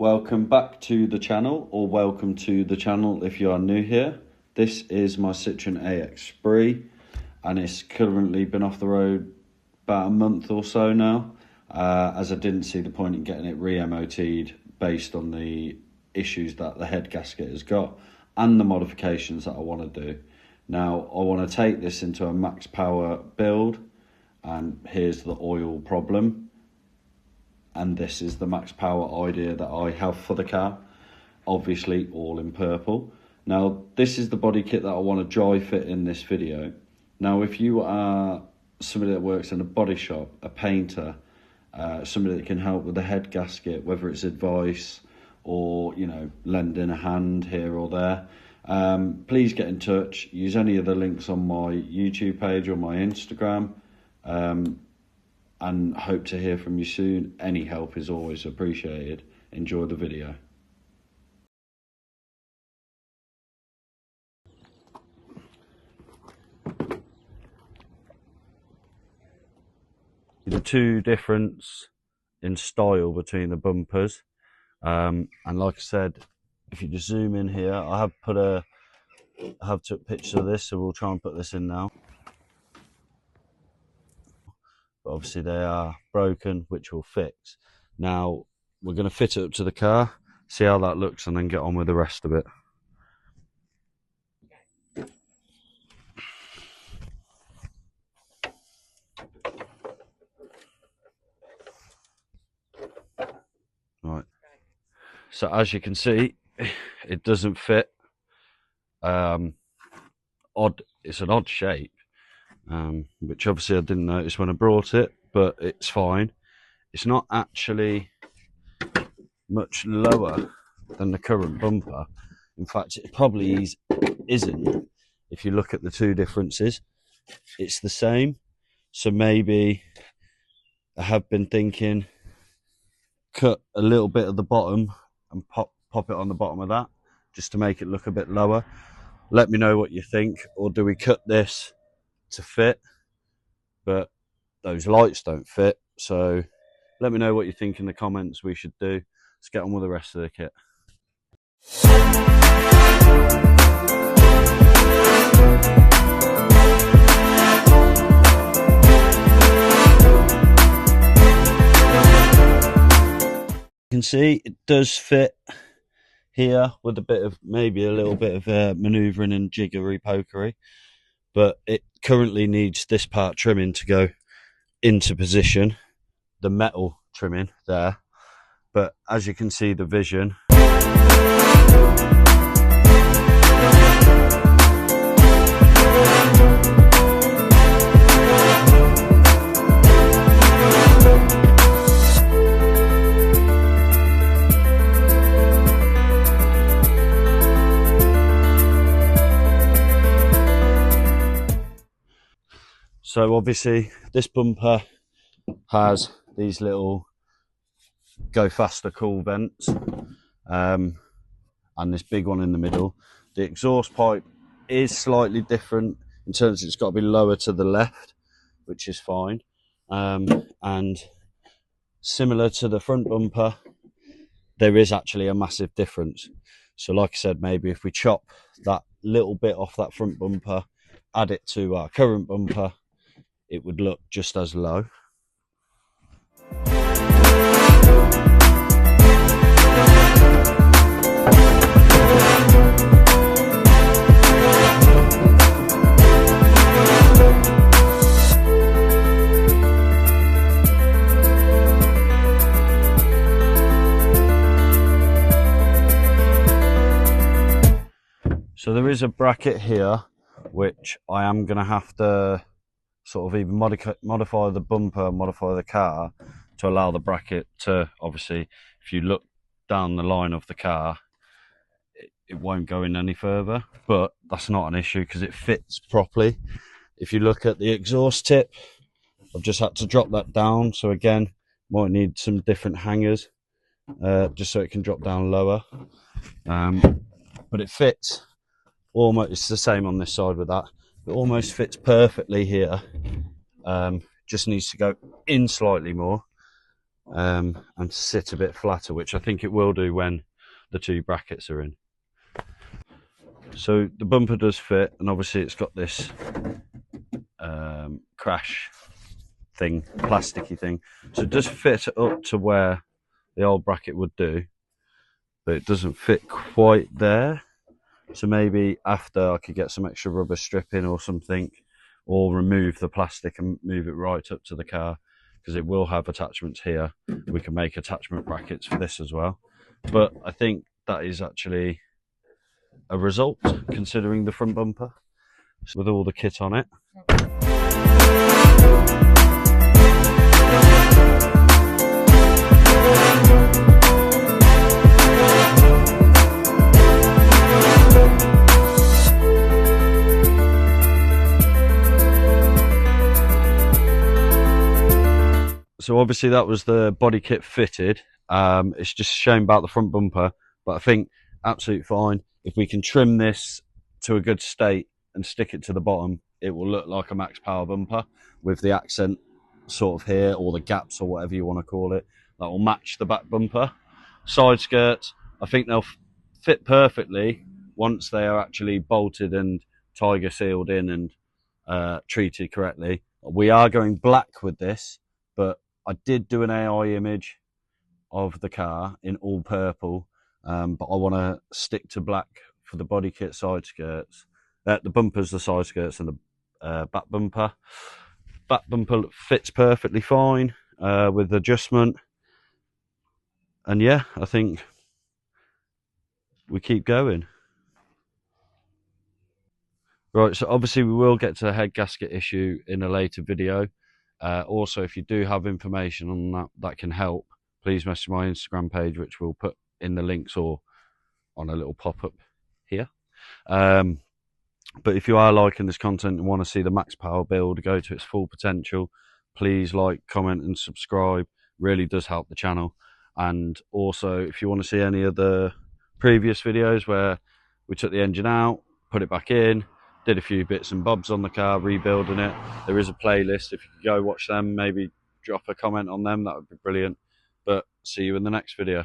Welcome back to the channel, or welcome to the channel if you are new here. This is my Citroen AX Spree, and it's currently been off the road about a month or so now, as I didn't see the point in getting it re-MOT'd based on the issues that the head gasket has got and the modifications that I want to do. Now, I want to take this into a max power build, and here's the oil problem. And this is the max power idea that I have for the car, obviously all in purple. Now, this is the body kit that I want to dry fit in this video. Now, if you are somebody that works in a body shop, a painter, somebody that can help with the head gasket, whether it's advice or, you know, lending a hand here or there, please get in touch. Use any of the links on my YouTube page or my Instagram. And hope to hear from you soon. Any help is always appreciated. Enjoy the video. The two difference in style between the bumpers, and like I said, if you just zoom in here, I have took pictures of this, so we'll try and put this in now. But obviously they are broken, which we'll fix. Now we're going to fit it up to the car, see how that looks, and then get on with the rest of it. Right, so as you can see, it doesn't fit. It's an odd shape, which obviously I didn't notice when I brought it, but it's fine. It's not actually much lower than the current bumper. In fact, it probably isn't. If you look at the two differences, it's the same. So maybe I have been thinking, cut a little bit of the bottom and pop it on the bottom of that, just to make it look a bit lower. Let me know what you think. Or do we cut this to fit, but those lights don't fit? So let me know what you think in the comments we should do. Let's get on with the rest of the kit. You can see it does fit here with a bit of, maybe a little bit of manoeuvring and jiggery pokery, but it currently needs this part trimming to go into position, the metal trimming there. But as you can see, the vision, so obviously this bumper has these little go faster cool vents, and this big one in the middle. The exhaust pipe is slightly different in terms of it's got to be lower to the left, which is fine, and similar to the front bumper, there is actually a massive difference. So like I said, maybe if we chop that little bit off that front bumper, add it to our current bumper, it would look just as low. So there is a bracket here, which I am going to have to sort of either modify the bumper, modify the car to allow the bracket to, obviously, if you look down the line of the car, it won't go in any further, but that's not an issue because it fits properly. If you look at the exhaust tip, I've just had to drop that down. So again, might need some different hangers, just so it can drop down lower. But it fits almost, it's the same on this side with that. It almost fits perfectly here. Just needs to go in slightly more. and sit a bit flatter, which I think it will do when the two brackets are in. So the bumper does fit, and obviously it's got this crash thing, plasticky thing, so it does fit up to where the old bracket would do, but it doesn't fit quite there. So maybe after I could get some extra rubber stripping or something, or remove the plastic and move it right up to the car, because it will have attachments here. We can make attachment brackets for this as well. But I think that is actually a result, considering the front bumper, so with all the kit on it. So obviously that was the body kit fitted. It's just a shame about the front bumper, but I think absolutely fine. If we can trim this to a good state and stick it to the bottom, it will look like a max power bumper with the accent sort of here, or the gaps, or whatever you want to call it. That will match the back bumper. Side skirts, I think they'll fit perfectly once they are actually bolted and tiger sealed in and treated correctly. We are going black with this, but I did do an AI image of the car in all purple, but I want to stick to black for the body kit, side skirts, the bumpers, the side skirts, and the back bumper. Back bumper fits perfectly fine with adjustment, and yeah, I think we keep going. Right, so obviously we will get to the head gasket issue in a later video. Also, if you do have information on that can help, please message my Instagram page, which we'll put in the links or on a little pop-up here. But if you are liking this content and want to see the max power build go to its full potential, please like, comment and subscribe. Really does help the channel. And also, if you want to see any of the previous videos where we took the engine out, put it back in, did a few bits and bobs on the car, rebuilding it, there is a playlist. If you could go watch them, maybe drop a comment on them, that would be brilliant. But see you in the next video.